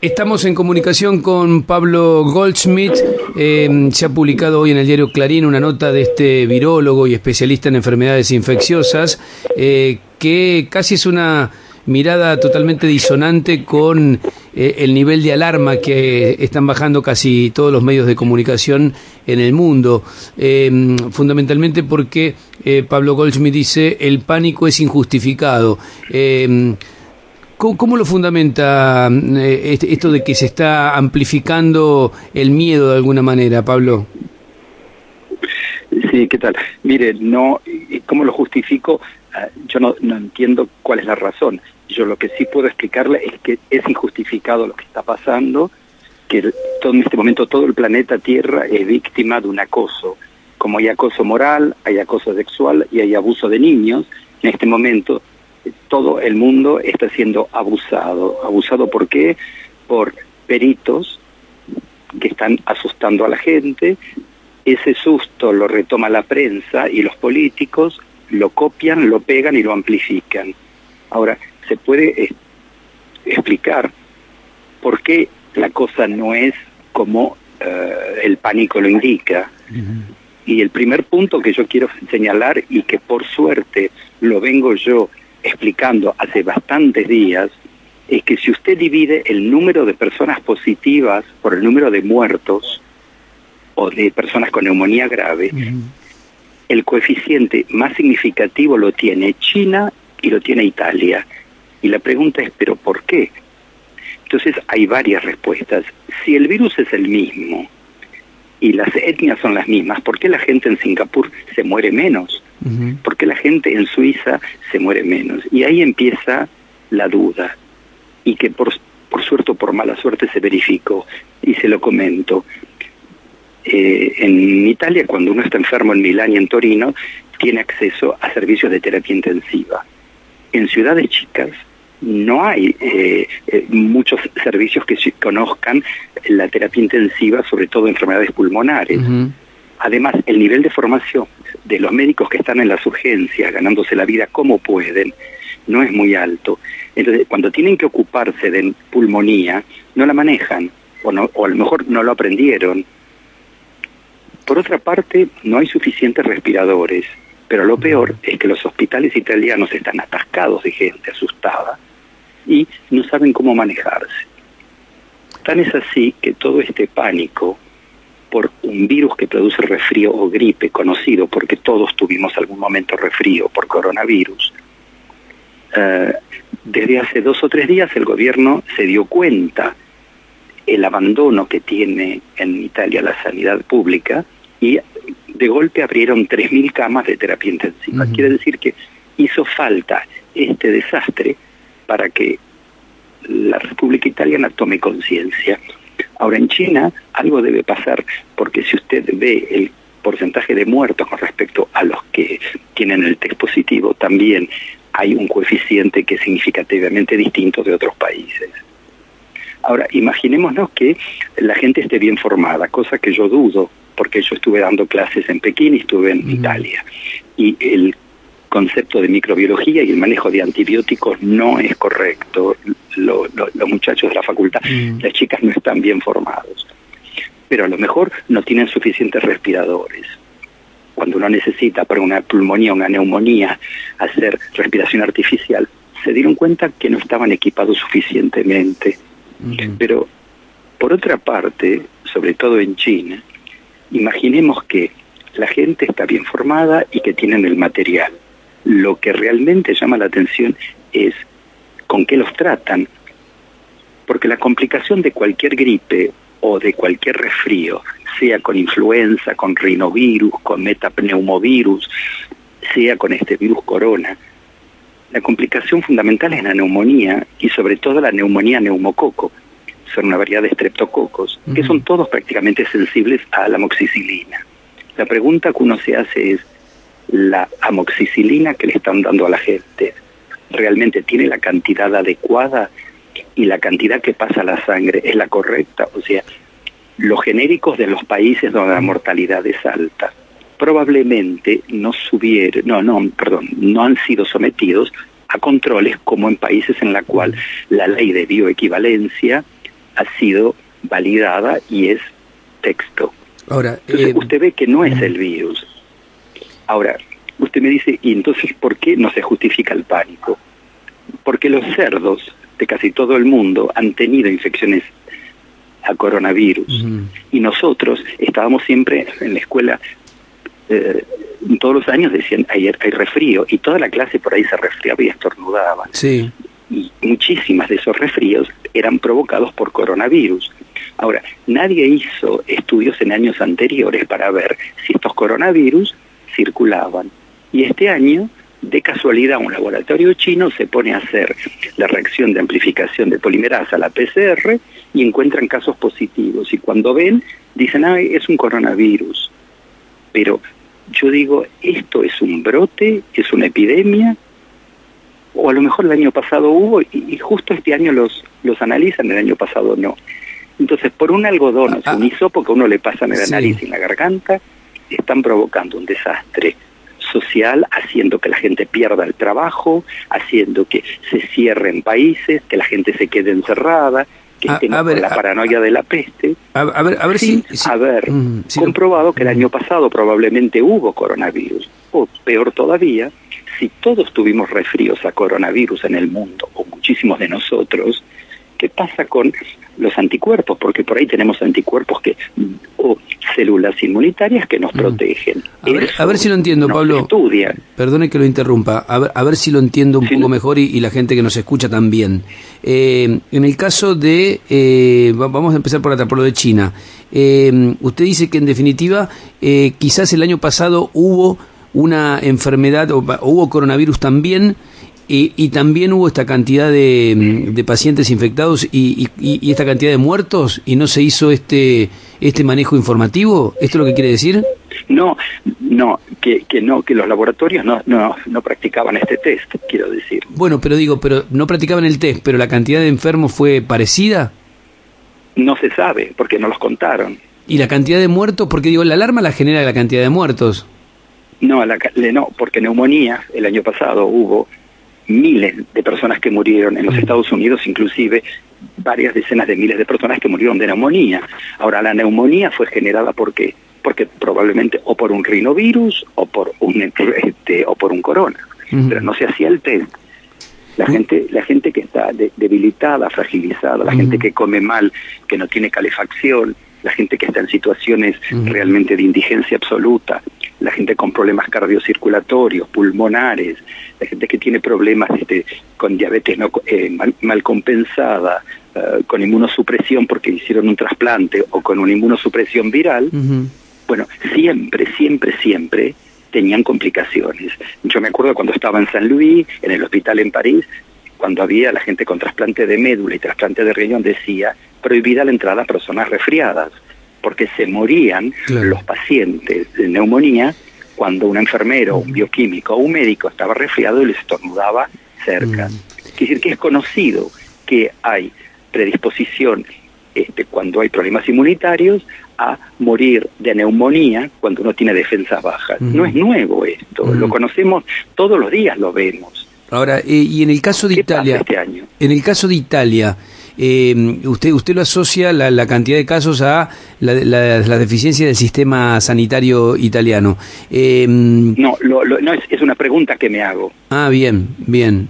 Estamos en comunicación con Pablo Goldschmidt. Se ha publicado hoy en el diario Clarín una nota de este virólogo y especialista en enfermedades infecciosas, que casi es una mirada totalmente disonante con el nivel de alarma que están bajando casi todos los medios de comunicación en el mundo. Fundamentalmente porque Pablo Goldschmidt dice el pánico es injustificado. ¿Cómo lo fundamenta esto de que se está amplificando el miedo de alguna manera, Pablo? Sí, ¿qué tal? Mire, ¿cómo lo justifico? Yo no entiendo cuál es la razón. Yo lo que sí puedo explicarle es que es injustificado lo que está pasando, que en este momento todo el planeta Tierra es víctima de un acoso. Como hay acoso moral, hay acoso sexual y hay abuso de niños, en este momento todo el mundo está siendo abusado. ¿Abusado por qué? Por peritos que están asustando a la gente. Ese susto lo retoma la prensa y los políticos lo copian, lo pegan y lo amplifican. Ahora, se puede explicar por qué la cosa no es como el pánico lo indica. Y el primer punto que yo quiero señalar, y que por suerte lo vengo yo explicando hace bastantes días, es que si usted divide el número de personas positivas por el número de muertos o de personas con neumonía grave, el coeficiente más significativo lo tiene China y lo tiene Italia. Y la pregunta es, ¿pero por qué? Entonces hay varias respuestas. Si el virus es el mismo y las etnias son las mismas, ¿por qué la gente en Singapur se muere menos? ¿Por qué la gente en Suiza se muere menos? Y ahí empieza la duda, y que por suerte o por mala suerte se verificó, y se lo comento. En Italia, cuando uno está enfermo en Milán y en Torino, tiene acceso a servicios de terapia intensiva. En ciudades chicas no hay muchos servicios que conozcan la terapia intensiva, sobre todo enfermedades pulmonares. Además, el nivel de formación de los médicos que están en las urgencias, ganándose la vida como pueden, no es muy alto. Entonces, cuando tienen que ocuparse de pulmonía, no la manejan, o a lo mejor no lo aprendieron. Por otra parte, no hay suficientes respiradores, pero lo peor es que los hospitales italianos están atascados de gente asustada y no saben cómo manejarse. Tan es así que todo este pánico por un virus que produce resfrío o gripe, conocido porque todos tuvimos algún momento resfrío por coronavirus, desde hace 2 o 3 días el gobierno se dio cuenta el abandono que tiene en Italia la sanidad pública, y de golpe abrieron 3.000 camas de terapia intensiva. Quiere decir que hizo falta este desastre para que la República Italiana tome conciencia. Ahora, en China algo debe pasar, porque si usted ve el porcentaje de muertos con respecto a los que tienen el test positivo, también hay un coeficiente que es significativamente distinto de otros países. Ahora, imaginémonos que la gente esté bien formada, cosa que yo dudo, porque yo estuve dando clases en Pekín y estuve en Italia, y el concepto de microbiología y el manejo de antibióticos no es correcto. Los muchachos de la facultad, las chicas no están bien formados, pero a lo mejor no tienen suficientes respiradores. Cuando uno necesita para una pulmonía, una neumonía, hacer respiración artificial, se dieron cuenta que no estaban equipados suficientemente. Pero por otra parte, sobre todo en China, imaginemos que la gente está bien formada y que tienen el material. Lo que realmente llama la atención es con qué los tratan, porque la complicación de cualquier gripe o de cualquier resfrío, sea con influenza, con rinovirus, con metapneumovirus, sea con este virus corona, la complicación fundamental es la neumonía, y sobre todo la neumonía neumococo. Son una variedad de estreptococos, que son todos prácticamente sensibles a la amoxicilina. La pregunta que uno se hace es, ¿la amoxicilina que le están dando a la gente realmente tiene la cantidad adecuada, y la cantidad que pasa a la sangre es la correcta? O sea, los genéricos de los países donde la mortalidad es alta probablemente no han sido sometidos a controles como en países en la cual la ley de bioequivalencia ha sido validada y es texto. Ahora, entonces usted ve que no es el virus. Ahora, usted me dice, ¿y entonces por qué no se justifica el pánico? Porque los cerdos de casi todo el mundo han tenido infecciones a coronavirus. Y nosotros estábamos siempre en la escuela, todos los años decían, hay resfrío, y toda la clase por ahí se resfriaba y estornudaba. Sí. Y muchísimas de esos resfríos eran provocados por coronavirus. Ahora, nadie hizo estudios en años anteriores para ver si estos coronavirus circulaban. Y este año, de casualidad, un laboratorio chino se pone a hacer la reacción de amplificación de polimerasa, la PCR, y encuentran casos positivos. Y cuando ven, dicen, es un coronavirus. Pero yo digo, ¿esto es un brote? ¿Es una epidemia? O a lo mejor el año pasado hubo, y justo este año los analizan, el año pasado no. Entonces, por un algodón, un hisopo que a uno le pasa en la nariz y en la garganta, están provocando un desastre social, haciendo que la gente pierda el trabajo, haciendo que se cierren países, que la gente se quede encerrada, que estemos con la paranoia de la peste. A ver si comprobado que el año pasado probablemente hubo coronavirus, o peor todavía, si todos tuvimos resfríos a coronavirus en el mundo, o muchísimos de nosotros, ¿qué pasa con los anticuerpos? Porque por ahí tenemos anticuerpos o células inmunitarias que nos protegen. A ver si lo entiendo, Pablo. Estudia. Perdone que lo interrumpa. A ver si lo entiendo un poco mejor y la gente que nos escucha también. En el caso de... vamos a empezar por lo de China. Usted dice que en definitiva quizás el año pasado hubo una enfermedad, o hubo coronavirus también, y también hubo esta cantidad de pacientes infectados y esta cantidad de muertos, y no se hizo este manejo informativo. ¿Esto es lo que quiere decir? No, que los laboratorios no practicaban este test, quiero decir. Bueno, pero no practicaban el test, pero la cantidad de enfermos fue parecida. No se sabe, porque no los contaron. ¿Y la cantidad de muertos? Porque la alarma la genera la cantidad de muertos. No, porque neumonía, el año pasado hubo miles de personas que murieron en los Estados Unidos, inclusive varias decenas de miles de personas que murieron de neumonía. Ahora, la neumonía fue generada ¿por qué? Porque probablemente o por un rinovirus o por un corona, pero no se hacía el test. La gente que está debilitada, fragilizada, la gente que come mal, que no tiene calefacción, la gente que está en situaciones realmente de indigencia absoluta, la gente con problemas cardiocirculatorios, pulmonares, la gente que tiene problemas con diabetes mal compensada, con inmunosupresión porque hicieron un trasplante o con una inmunosupresión viral, bueno, siempre tenían complicaciones. Yo me acuerdo cuando estaba en San Luis, en el hospital en París, cuando había la gente con trasplante de médula y trasplante de riñón, decía prohibida la entrada a personas resfriadas, porque se morían los pacientes de neumonía cuando un enfermero, un bioquímico o un médico estaba resfriado y les estornudaba cerca. Quiere decir que es conocido que hay predisposición cuando hay problemas inmunitarios a morir de neumonía cuando uno tiene defensas bajas. No es nuevo esto, lo conocemos todos los días, lo vemos. Ahora, y en el caso de Italia, este año? En el caso de Italia, usted lo asocia la cantidad de casos a la deficiencia del sistema sanitario italiano. No, es una pregunta que me hago. Ah, bien.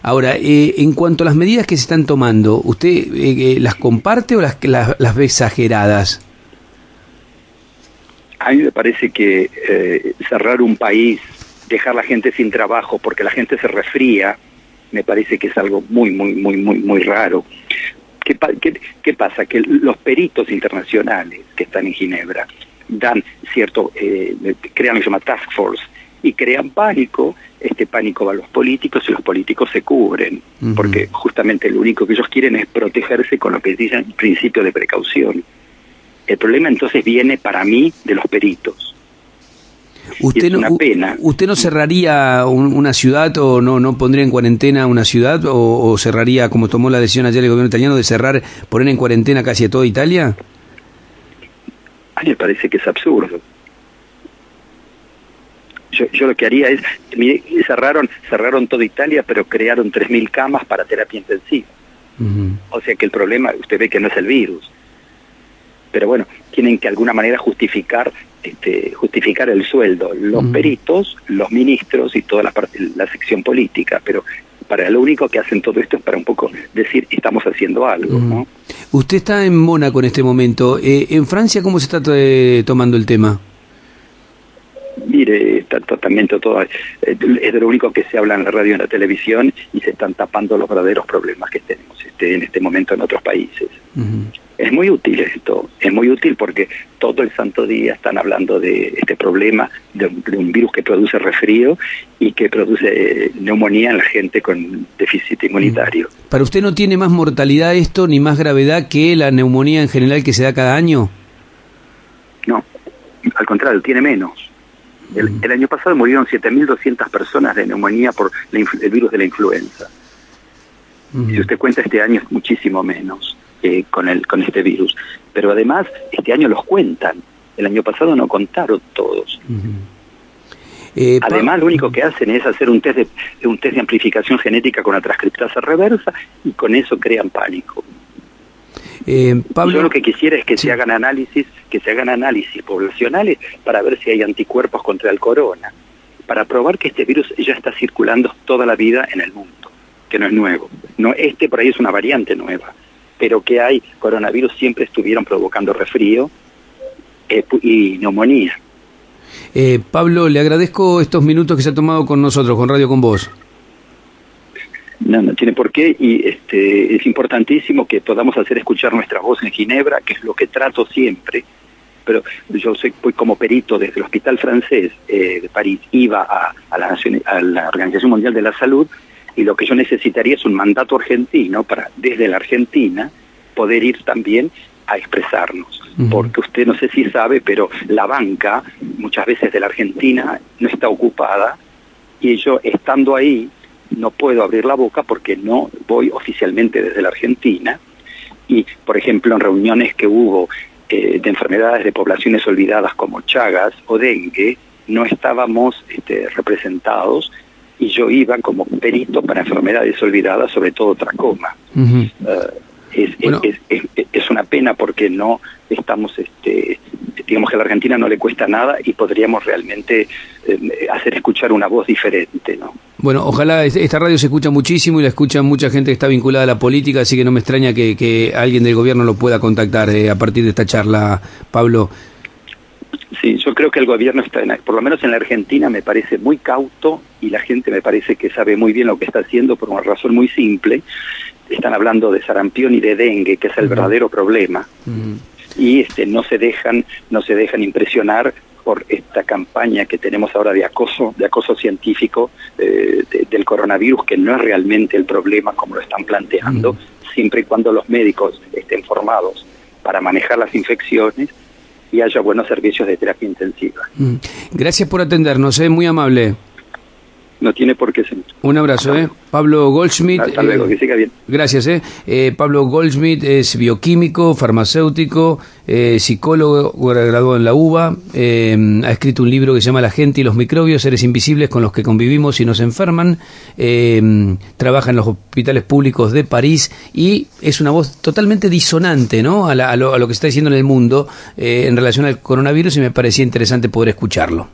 Ahora, en cuanto a las medidas que se están tomando, ¿usted las comparte o las ve exageradas? A mí me parece que cerrar un país, dejar a la gente sin trabajo porque la gente se resfría, me parece que es algo muy raro. ¿Qué pasa? Que los peritos internacionales que están en Ginebra dan crean lo que se llama task force y crean pánico. Este pánico va a los políticos y los políticos se cubren, porque justamente lo único que ellos quieren es protegerse con lo que dicen principio de precaución. El problema entonces viene para mí de los peritos. ¿Usted no cerraría una ciudad o no pondría en cuarentena una ciudad o cerraría, como tomó la decisión ayer el gobierno italiano de poner en cuarentena casi a toda Italia? A mí me parece que es absurdo. Yo lo que haría es, cerraron toda Italia, pero crearon 3.000 camas para terapia intensiva. O sea que el problema, usted ve que no es el virus. Pero bueno, tienen que de alguna manera justificar el sueldo, los peritos, los ministros y toda la sección política, pero para lo único que hacen todo esto es para un poco decir estamos haciendo algo, ¿no? Usted está en Mónaco en este momento. ¿En Francia cómo se está tomando el tema? Mire, está totalmente todo, es de lo único que se habla en la radio y en la televisión, y se están tapando los verdaderos problemas que tenemos en este momento en otros países. Es muy útil esto, es muy útil porque todo el santo día están hablando de este problema, de un virus que produce resfrío y que produce neumonía en la gente con déficit inmunitario. ¿Para usted no tiene más mortalidad esto, ni más gravedad que la neumonía en general que se da cada año? No, al contrario, tiene menos. El año pasado murieron 7.200 personas de neumonía por el virus de la influenza. Si usted cuenta, este año es muchísimo menos con este virus. Pero además, este año los cuentan. El año pasado no contaron todos. Además, lo único que hacen es hacer un test de amplificación genética con la transcriptasa reversa, y con eso crean pánico. Pablo, yo lo que quisiera es que se hagan análisis poblacionales para ver si hay anticuerpos contra el corona, para probar que este virus ya está circulando toda la vida en el mundo, que no es nuevo. No, por ahí es una variante nueva, pero que hay coronavirus siempre estuvieron provocando resfrío y neumonía. Pablo, le agradezco estos minutos que se ha tomado con nosotros, con Radio Con Voz. No tiene por qué, y es importantísimo que podamos hacer escuchar nuestra voz en Ginebra, que es lo que trato siempre. Pero yo voy como perito desde el Hospital Francés de París, iba a la Organización Mundial de la Salud, y lo que yo necesitaría es un mandato argentino para, desde la Argentina, poder ir también a expresarnos. Porque usted no sé si sabe, pero la banca, muchas veces de la Argentina, no está ocupada, y yo, estando ahí, no puedo abrir la boca porque no voy oficialmente desde la Argentina. Y, por ejemplo, en reuniones que hubo de enfermedades de poblaciones olvidadas como Chagas o dengue, no estábamos representados, y yo iba como perito para enfermedades olvidadas, sobre todo tracoma. Es una pena porque no estamos, digamos que a la Argentina no le cuesta nada, y podríamos realmente hacer escuchar una voz diferente, ¿no? Bueno, ojalá. Esta radio se escucha muchísimo y la escucha mucha gente que está vinculada a la política, así que no me extraña que alguien del gobierno lo pueda contactar a partir de esta charla, Pablo. Sí, yo creo que el gobierno está, por lo menos en la Argentina, me parece muy cauto, y la gente me parece que sabe muy bien lo que está haciendo por una razón muy simple. Están hablando de sarampión y de dengue, que es el verdadero problema, y no se dejan impresionar por esta campaña que tenemos ahora de acoso científico del coronavirus, que no es realmente el problema como lo están planteando, siempre y cuando los médicos estén formados para manejar las infecciones y haya buenos servicios de terapia intensiva. Gracias por atendernos, muy amable. No tiene por qué ser. Un abrazo, Pablo Goldschmidt. Hasta luego, que siga bien. Gracias, Pablo Goldschmidt es bioquímico, farmacéutico, psicólogo, graduado en la UBA, ha escrito un libro que se llama La gente y los microbios, seres invisibles con los que convivimos y nos enferman, trabaja en los hospitales públicos de París, y es una voz totalmente disonante, ¿no?, a lo que se está diciendo en el mundo en relación al coronavirus, y me parecía interesante poder escucharlo.